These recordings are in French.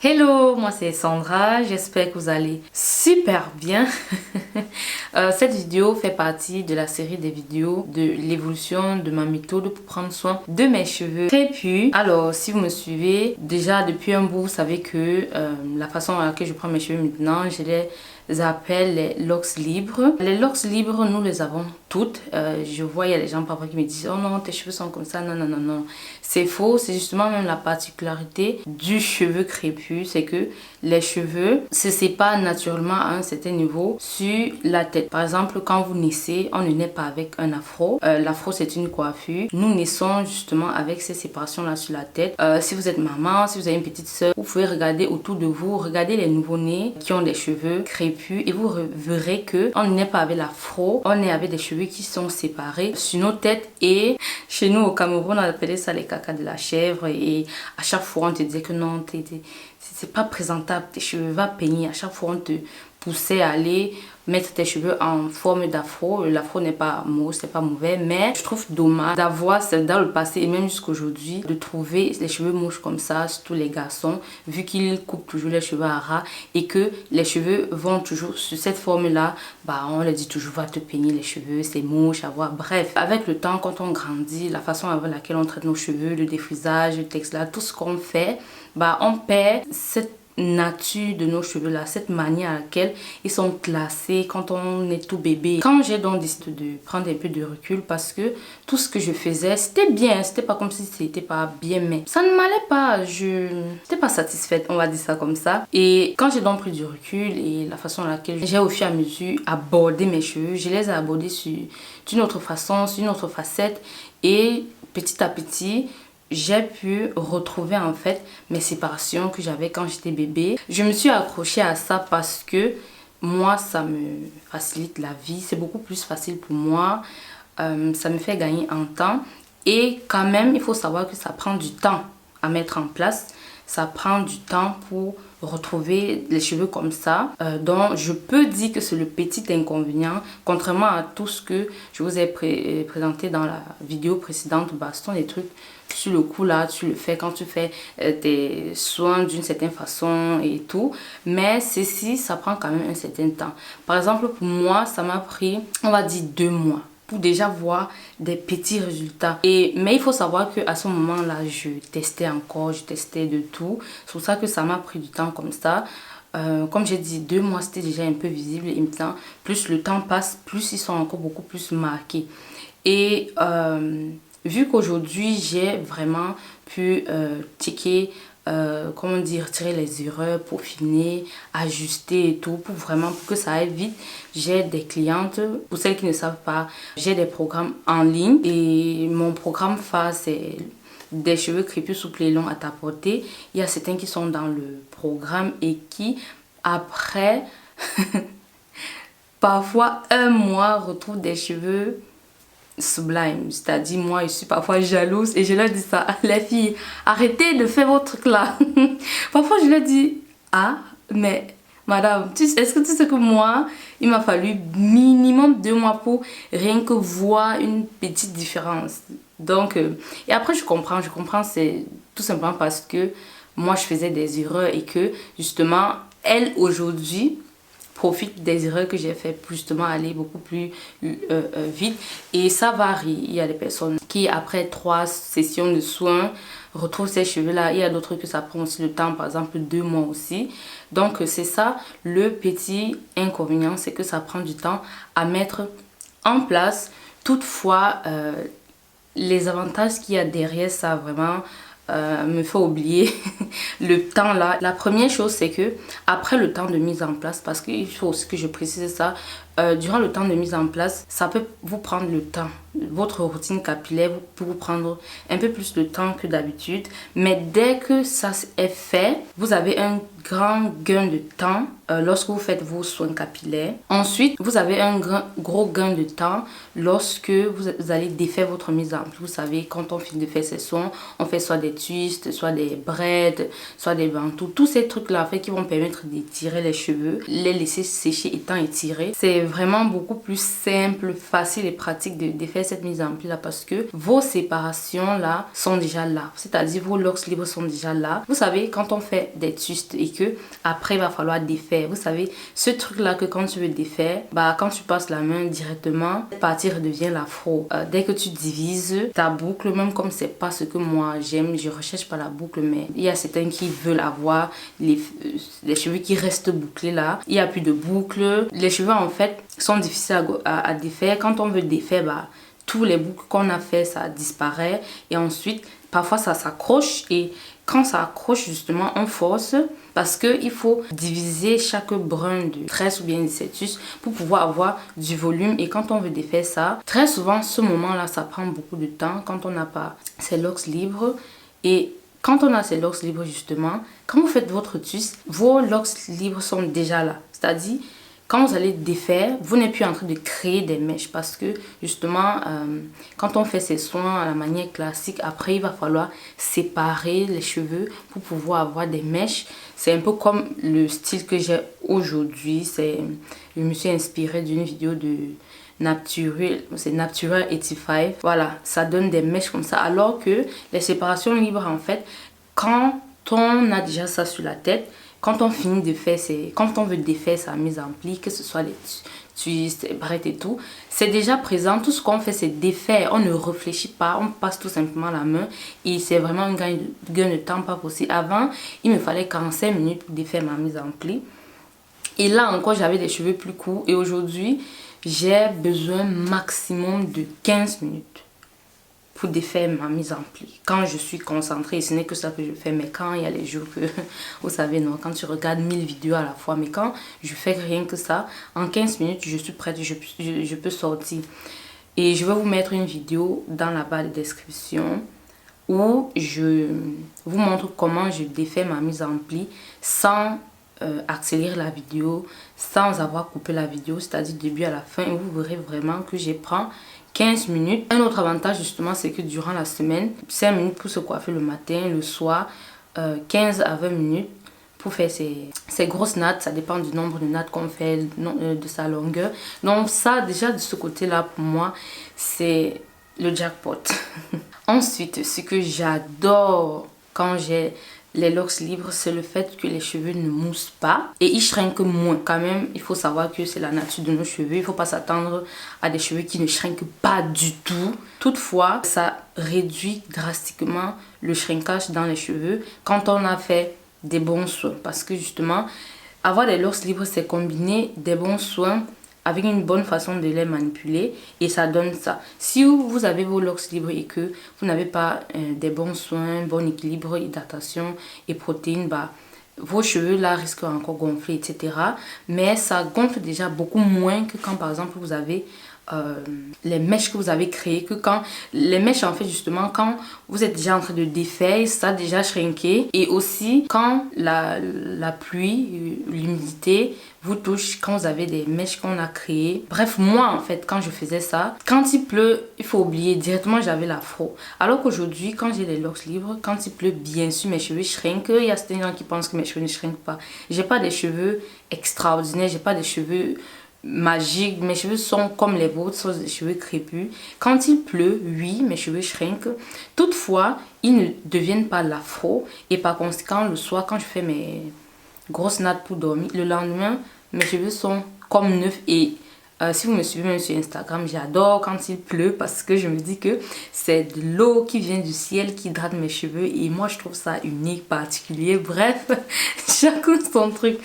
Hello, moi c'est Sandra, j'espère que vous allez super bien. Cette vidéo fait partie de la série des vidéos de l'évolution de ma méthode pour prendre soin de mes cheveux crépus. Alors si vous me suivez déjà depuis un bout, vous savez que la façon à laquelle je prends mes cheveux maintenant, je les appelle les locks libres. Les locks libres, nous les avons toutes. Je vois, il y a des gens parfois qui me disent « Oh non, tes cheveux sont comme ça. » Non, non, non, non. C'est faux. C'est justement même la particularité du cheveu crépus. C'est que les cheveux se séparent naturellement à un certain niveau sur la tête. Par exemple, quand vous naissez, on ne naît pas avec un afro. L'afro, c'est une coiffure. Nous naissons justement avec ces séparations-là sur la tête. Si vous êtes maman, si vous avez une petite soeur, vous pouvez regarder autour de vous. Regardez les nouveau-nés qui ont des cheveux crépus et vous verrez que on n'est pas avec l'afro. On est avec des cheveux qui sont séparés sur nos têtes. Et chez nous au Cameroun, on appelait ça les cacas de la chèvre. Et à chaque fois, on te disait que non, c'est pas présentable, tes cheveux va peigner. À chaque fois, on te poussait à aller mettre tes cheveux en forme d'afro. L'afro n'est pas mauvais, c'est pas mauvais, mais je trouve dommage d'avoir, dans le passé et même jusqu'aujourd'hui, de trouver les cheveux mouches comme ça, surtout les garçons, vu qu'ils coupent toujours les cheveux à ras et que les cheveux vont toujours sur cette forme-là. Bah, on leur dit toujours, va te peigner les cheveux, c'est mouche à voir. Bref, avec le temps, quand on grandit, la façon avec laquelle on traite nos cheveux, le défrisage, le texte là, tout ce qu'on fait, bah, on perd cette nature de nos cheveux là, cette manière à laquelle ils sont classés quand on est tout bébé. Quand j'ai donc décidé de prendre un peu de recul, parce que tout ce que je faisais c'était bien, c'était pas comme si c'était pas bien, mais ça ne m'allait pas, je n'étais pas satisfaite, on va dire ça comme ça. Et quand j'ai donc pris du recul et la façon à laquelle j'ai au fur et à mesure abordé mes cheveux, je les ai abordés d'une autre façon, sur une autre facette, et petit à petit j'ai pu retrouver en fait mes séparations que j'avais quand j'étais bébé. Je me suis accrochée à ça parce que moi ça me facilite la vie, c'est beaucoup plus facile pour moi, ça me fait gagner en temps. Et quand même il faut savoir que ça prend du temps à mettre en place, ça prend du temps pour retrouver les cheveux comme ça. Donc je peux dire que c'est le petit inconvénient, contrairement à tout ce que je vous ai présenté dans la vidéo précédente. Bah, ce sont des trucs sur le coup là, tu le fais quand tu fais tes soins d'une certaine façon et tout, mais ceci ça prend quand même un certain temps. Par exemple pour moi ça m'a pris, on va dire 2 mois pour déjà voir des petits résultats. Mais il faut savoir que à ce moment là je testais encore, je testais de tout, c'est pour ça que ça m'a pris du temps comme ça. Comme j'ai dit, 2 mois c'était déjà un peu visible, et maintenant plus le temps passe, plus ils sont encore beaucoup plus marqués. Et vu qu'aujourd'hui j'ai vraiment pu checker, comment dire, tirer les erreurs, peaufiner, ajuster et tout pour vraiment pour que ça aille vite. J'ai des clientes, pour celles qui ne savent pas, j'ai des programmes en ligne et mon programme phare c'est des cheveux crépus souples et longs à ta portée. Il y a certains qui sont dans le programme et qui après parfois 1 mois retrouvent des cheveux sublime. C'est-à-dire moi je suis parfois jalouse et je leur dis ça, les filles arrêtez de faire votre truc là. Parfois je leur dis, ah mais madame, est-ce que tu sais que moi il m'a fallu minimum 2 mois pour rien que voir une petite différence. Donc et après je comprends, c'est tout simplement parce que moi je faisais des erreurs et que justement elle aujourd'hui profite des erreurs que j'ai fait pour justement aller beaucoup plus vite. Et ça varie. Il y a des personnes qui après 3 sessions de soins retrouvent ces cheveux là. Il y a d'autres que ça prend aussi le temps, par exemple 2 mois aussi. Donc c'est ça le petit inconvénient, c'est que ça prend du temps à mettre en place. Toutefois les avantages qu'il y a derrière ça vraiment me fait oublier le temps là. La première chose c'est que après le temps de mise en place, parce qu'il faut aussi que je précise ça, durant le temps de mise en place ça peut vous prendre le temps, votre routine capillaire peut vous prendre un peu plus de temps que d'habitude, mais dès que ça est fait vous avez un grand gain de temps lorsque vous faites vos soins capillaires. Ensuite, vous avez un gros gain de temps lorsque vous allez défaire votre mise en pli. Vous savez, quand on finit de faire ses soins, on fait soit des twists, soit des braids, soit des bantous. Tous ces trucs-là en fait, qui vont permettre d'étirer les cheveux, les laisser sécher étant étirés. C'est vraiment beaucoup plus simple, facile et pratique de défaire cette mise en pli là parce que vos séparations là sont déjà là. C'est-à-dire vos locks libres sont déjà là. Vous savez, quand on fait des twists et que après il va falloir défaire. Vous savez, ce truc là que quand tu veux défaire, bah quand tu passes la main directement, cette partie redevient l'afro. Dès que tu divises ta boucle, même comme c'est pas ce que moi j'aime, je recherche pas la boucle, mais il y a certains qui veulent avoir les cheveux qui restent bouclés là. Il y a plus de boucles. Les cheveux en fait sont difficiles à défaire. Quand on veut défaire, bah tous les boucles qu'on a fait ça disparaît et ensuite parfois ça s'accroche et quand ça accroche justement on force parce qu'il faut diviser chaque brin de tresse ou bien de cétus pour pouvoir avoir du volume. Et quand on veut défaire ça, très souvent ce moment là ça prend beaucoup de temps quand on n'a pas ses locks libres. Et quand on a ses locks libres justement, quand vous faites votre twist, vos locks libres sont déjà là, c'est-à-dire quand vous allez défaire, vous n'êtes plus en train de créer des mèches parce que justement, quand on fait ses soins à la manière classique, après il va falloir séparer les cheveux pour pouvoir avoir des mèches. C'est un peu comme le style que j'ai aujourd'hui. Je me suis inspirée d'une vidéo de Natural, c'est Natural 85. Voilà, ça donne des mèches comme ça. Alors que les séparations libres en fait, quand on a déjà ça sur la tête, quand on finit de faire quand on veut défaire sa mise en pli, que ce soit les twists, les braids et tout, c'est déjà présent. Tout ce qu'on fait c'est défaire, on ne réfléchit pas, on passe tout simplement la main et c'est vraiment un gain de temps pas possible. Avant, il me fallait 45 minutes pour défaire ma mise en pli et là encore j'avais des cheveux plus courts et aujourd'hui j'ai besoin maximum de 15 minutes pour défaire ma mise en pli. Quand je suis concentrée, ce n'est que ça que je fais, mais quand il y a les jours que, vous savez, non, quand tu regardes 1000 vidéos à la fois, mais quand je fais rien que ça, en 15 minutes, je suis prête, je peux sortir. Et je vais vous mettre une vidéo dans la barre de description où je vous montre comment je défais ma mise en pli sans accélérer la vidéo, sans avoir coupé la vidéo, c'est-à-dire du début à la fin. Et vous verrez vraiment que je prends 15 minutes. Un autre avantage justement, c'est que durant la semaine, 5 minutes pour se coiffer le matin, le soir, 15 à 20 minutes pour faire ces grosses nattes. Ça dépend du nombre de nattes qu'on fait, de sa longueur. Donc ça, déjà de ce côté-là, pour moi, c'est le jackpot. Ensuite, ce que j'adore quand j'ai les locks libres, c'est le fait que les cheveux ne moussent pas et ils shrinkent moins. Quand même, il faut savoir que c'est la nature de nos cheveux. Il ne faut pas s'attendre à des cheveux qui ne shrinkent pas du tout. Toutefois, ça réduit drastiquement le shrinkage dans les cheveux quand on a fait des bons soins. Parce que justement, avoir des locks libres, c'est combiner des bons soins avec une bonne façon de les manipuler et ça donne ça. Si vous avez vos locks libres et que vous n'avez pas des bons soins, bon équilibre, hydratation et protéines, bah, vos cheveux là risquent encore gonfler, etc. Mais ça gonfle déjà beaucoup moins que quand par exemple vous avez les mèches que vous avez créées, que quand les mèches en fait justement quand vous êtes déjà en train de défaire, ça a déjà shrinké et aussi quand la pluie, l'humidité vous touche, quand vous avez des mèches qu'on a créées. Bref, moi en fait quand je faisais ça, quand il pleut, il faut oublier directement j'avais l'afro. Alors qu'aujourd'hui quand j'ai les locks libres, quand il pleut bien sûr mes cheveux shrinkent. Il y a certains gens qui pensent que mes cheveux ne shrinkent pas. J'ai pas des cheveux extraordinaires, j'ai pas des cheveux magique, mes cheveux sont comme les vôtres, sont des cheveux crépus. Quand il pleut, oui, mes cheveux shrinkent. Toutefois, ils ne deviennent pas l'afro et par conséquent, le soir, quand je fais mes grosses nattes pour dormir, le lendemain, mes cheveux sont comme neufs. Et si vous me suivez même sur Instagram, j'adore quand il pleut parce que je me dis que c'est de l'eau qui vient du ciel qui hydrate mes cheveux et moi je trouve ça unique, particulier. Bref, chacun son truc.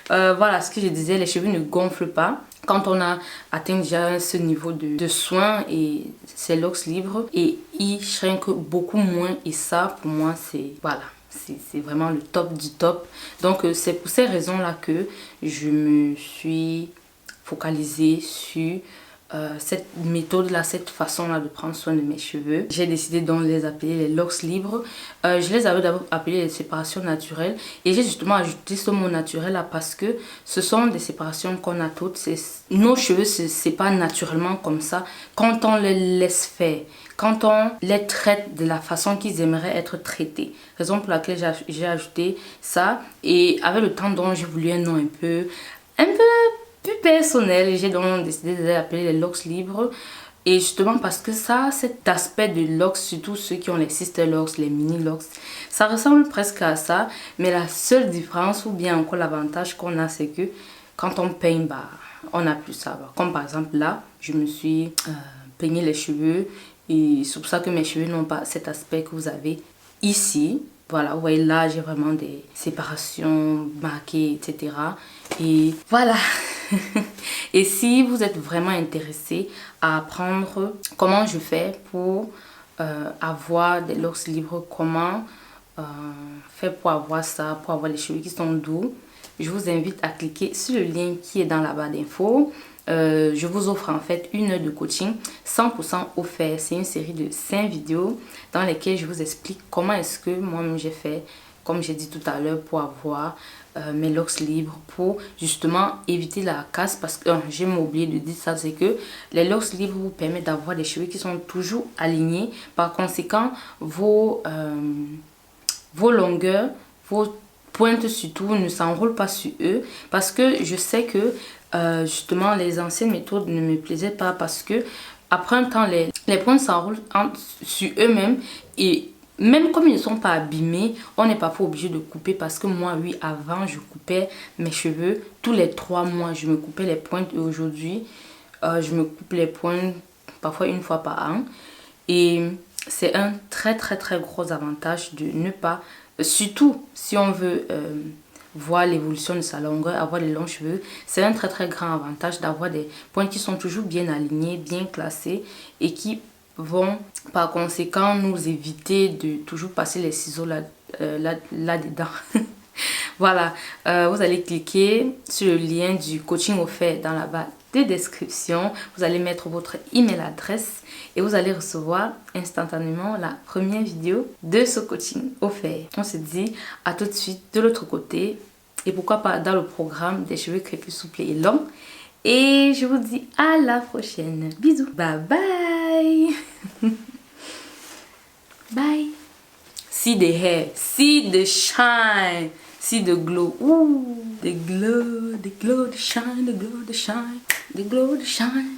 Voilà ce que je disais, les cheveux ne gonflent pas quand on a atteint déjà ce niveau de soin et ces locks libres et ils shrinkent beaucoup moins et ça pour moi c'est voilà. C'est vraiment le top du top. Donc c'est pour ces raisons là que je me suis focalisée sur cette méthode là, cette façon là de prendre soin de mes cheveux. J'ai décidé donc de les appeler les locks libres. Je les avais d'abord appelés les séparations naturelles et j'ai justement ajouté ce mot naturel là parce que ce sont des séparations qu'on a toutes. Nos cheveux se séparent naturellement comme ça quand on les laisse faire, quand on les traite de la façon qu'ils aimeraient être traités. Raison pour laquelle j'ai ajouté ça, et avec le temps donc j'ai voulu un nom un peu plus personnel. J'ai donc décidé de les appeler les locks libres. Et justement parce que ça, cet aspect de locks, surtout ceux qui ont les sister locks, les mini locks, ça ressemble presque à ça. Mais la seule différence ou bien encore l'avantage qu'on a, c'est que quand on peigne, bah, on n'a plus ça. Comme par exemple là, je me suis peigné les cheveux. Et c'est pour ça que mes cheveux n'ont pas cet aspect que vous avez ici. Voilà, vous voyez là, j'ai vraiment des séparations marquées, etc. Et voilà. Et si vous êtes vraiment intéressé à apprendre comment je fais pour avoir des locks libres, comment faire pour avoir ça, pour avoir les cheveux qui sont doux, je vous invite à cliquer sur le lien qui est dans la barre d'infos. Je vous offre en fait 1 heure de coaching 100% offert. C'est une série de 5 vidéos dans lesquelles je vous explique comment est-ce que moi-même j'ai fait, comme j'ai dit tout à l'heure, pour avoir mes locks libres, pour justement éviter la casse. Parce que j'ai oublié de dire ça, c'est que les locks libres vous permettent d'avoir des cheveux qui sont toujours alignés. Par conséquent, vos longueurs, vos pointes surtout ne s'enroulent pas sur eux, parce que je sais que justement les anciennes méthodes ne me plaisaient pas, parce que après un temps les pointes s'enroulent sur eux-mêmes, et même comme ils ne sont pas abîmés, on n'est pas obligé de couper. Parce que moi, oui, avant je coupais mes cheveux tous les 3 mois, je me coupais les pointes, et aujourd'hui je me coupe les pointes parfois 1 fois par an. Et c'est un très gros avantage de ne pas, surtout si on veut voir l'évolution de sa longueur, avoir des longs cheveux, c'est un très grand avantage d'avoir des points qui sont toujours bien alignés, bien classés, et qui vont par conséquent nous éviter de toujours passer les ciseaux là-dedans. Voilà, vous allez cliquer sur le lien du coaching offert dans la barre de description. Vous allez mettre votre email adresse et vous allez recevoir instantanément la première vidéo de ce coaching offert. On se dit à tout de suite de l'autre côté, et pourquoi pas dans le programme des cheveux crépus, souples et longs. Et je vous dis à la prochaine. Bisous. Bye bye. Bye. See the hair, see the shine, see the glow. Ooh, the glow, the shine, the glow, the shine, the glow, the shine.